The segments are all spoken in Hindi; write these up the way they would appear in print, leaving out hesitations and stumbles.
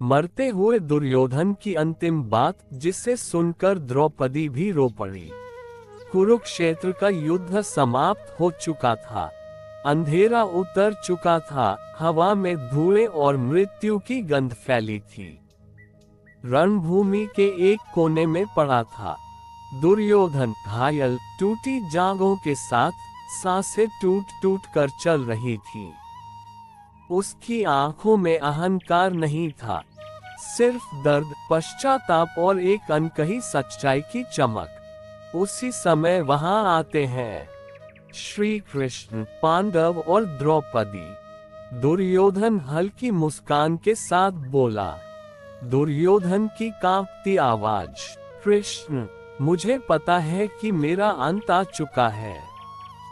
मरते हुए दुर्योधन की अंतिम बात, जिसे सुनकर द्रौपदी भी रो पड़ी। कुरुक्षेत्र का युद्ध समाप्त हो चुका था। अंधेरा उतर चुका था, हवा में धुएं और मृत्यु की गंध फैली थी। रणभूमि के एक कोने में पड़ा था दुर्योधन, घायल, टूटी जांघों के साथ। सांसें टूट टूट कर चल रही थीं। उसकी आंखों में अहंकार नहीं था, सिर्फ दर्द, पश्चाताप और एक अनकही सच्चाई की चमक। उसी समय वहां आते हैं श्री कृष्ण, पांडव और द्रौपदी। दुर्योधन हल्की मुस्कान के साथ बोला। दुर्योधन की कांपती आवाज, कृष्ण, मुझे पता है कि मेरा अंत आ चुका है,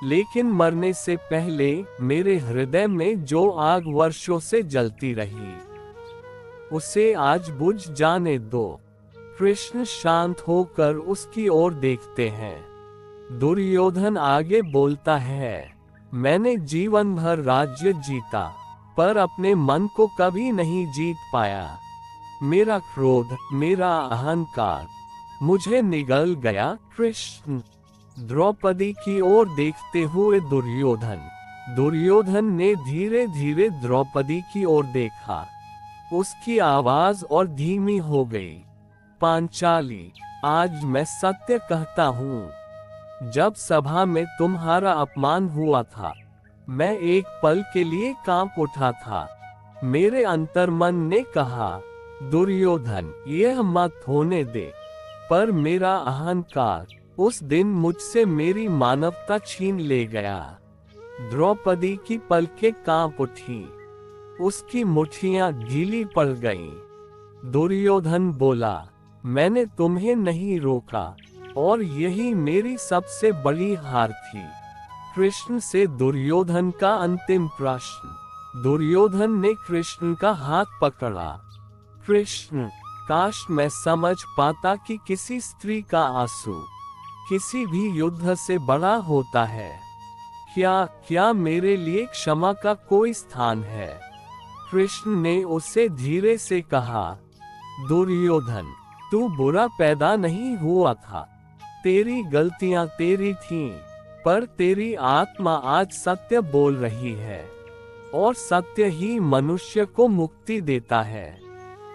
लेकिन मरने से पहले मेरे हृदय में जो आग वर्षों से जलती रही, उसे आज बुझ जाने दो। कृष्ण शांत होकर उसकी ओर देखते हैं। दुर्योधन आगे बोलता है, मैंने जीवन भर राज्य जीता, पर अपने मन को कभी नहीं जीत पाया। मेरा क्रोध, मेरा अहंकार मुझे निगल गया। कृष्ण। द्रौपदी की ओर देखते हुए दुर्योधन ने धीरे धीरे द्रौपदी की ओर देखा। उसकी आवाज और धीमी हो गई। पांचाली, आज मैं सत्य कहता हूँ। जब सभा में तुम्हारा अपमान हुआ था, मैं एक पल के लिए कांप उठा था। मेरे अंतर्मन ने कहा, दुर्योधन, यह मत होने दे। पर मेरा अहंकार उस दिन मुझसे मेरी मानवता छीन ले गया। द्रौपदी की पलकें कांप उठी, उसकी मुट्ठियां ढीली पड़ गईं। दुर्योधन बोला, मैंने तुम्हें नहीं रोका, और यही मेरी सबसे बड़ी हार थी। कृष्ण से दुर्योधन का अंतिम प्रश्न। दुर्योधन ने कृष्ण का हाथ पकड़ा। कृष्ण, काश मैं समझ पाता कि किसी स्त्री का आंसू किसी भी युद्ध से बड़ा होता है। क्या मेरे लिए क्षमा का कोई स्थान है? कृष्ण ने उसे धीरे से कहा, दुर्योधन, तू बुरा पैदा नहीं हुआ था। तेरी गलतियां तेरी थीं, पर तेरी आत्मा आज सत्य बोल रही है, और सत्य ही मनुष्य को मुक्ति देता है।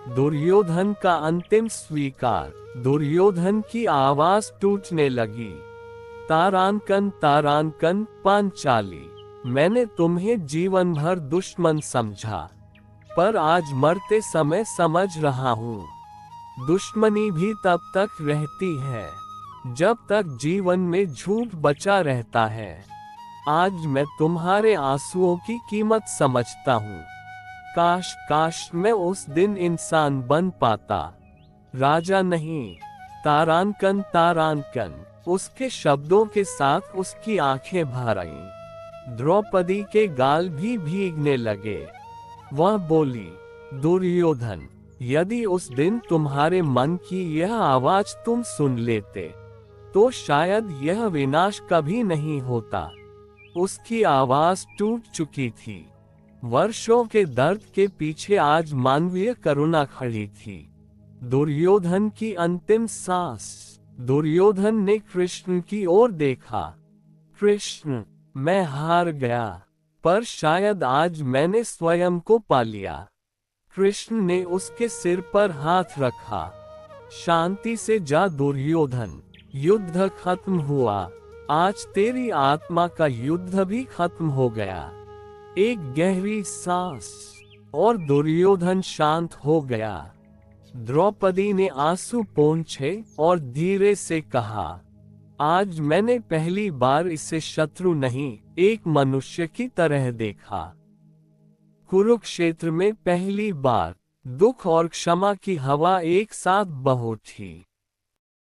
दुर्योधन का अंतिम स्वीकार। दुर्योधन की आवाज टूटने लगी। तारांकन, तारांकन, पांचाली, मैंने तुम्हें जीवन भर दुश्मन समझा, पर आज मरते समय समझ रहा हूँ, दुश्मनी भी तब तक रहती है जब तक जीवन में झूठ बचा रहता है। आज मैं तुम्हारे आंसुओं की कीमत समझता हूँ। काश मैं उस दिन इंसान बन पाता, राजा नहीं। तारांकन, तारांकन, उसके शब्दों के साथ उसकी आंखें भर आईं। द्रौपदी के गाल भी भीगने लगे। वह बोली, दुर्योधन, यदि उस दिन तुम्हारे मन की यह आवाज तुम सुन लेते, तो शायद यह विनाश कभी नहीं होता। उसकी आवाज टूट चुकी थी। वर्षों के दर्द के पीछे आज मानवीय करुणा खड़ी थी। दुर्योधन की अंतिम सांस। दुर्योधन ने कृष्ण की ओर देखा। कृष्ण, मैं हार गया, पर शायद आज मैंने स्वयं को पा लिया। कृष्ण ने उसके सिर पर हाथ रखा। शांति से जा दुर्योधन, युद्ध खत्म हुआ। आज तेरी आत्मा का युद्ध भी खत्म हो गया। एक गहरी सांस, और दुर्योधन शांत हो गया। द्रौपदी ने आंसू पोंछे और धीरे से कहा, आज मैंने पहली बार इसे शत्रु नहीं, एक मनुष्य की तरह देखा। कुरुक्षेत्र में पहली बार दुख और क्षमा की हवा एक साथ बह उठी।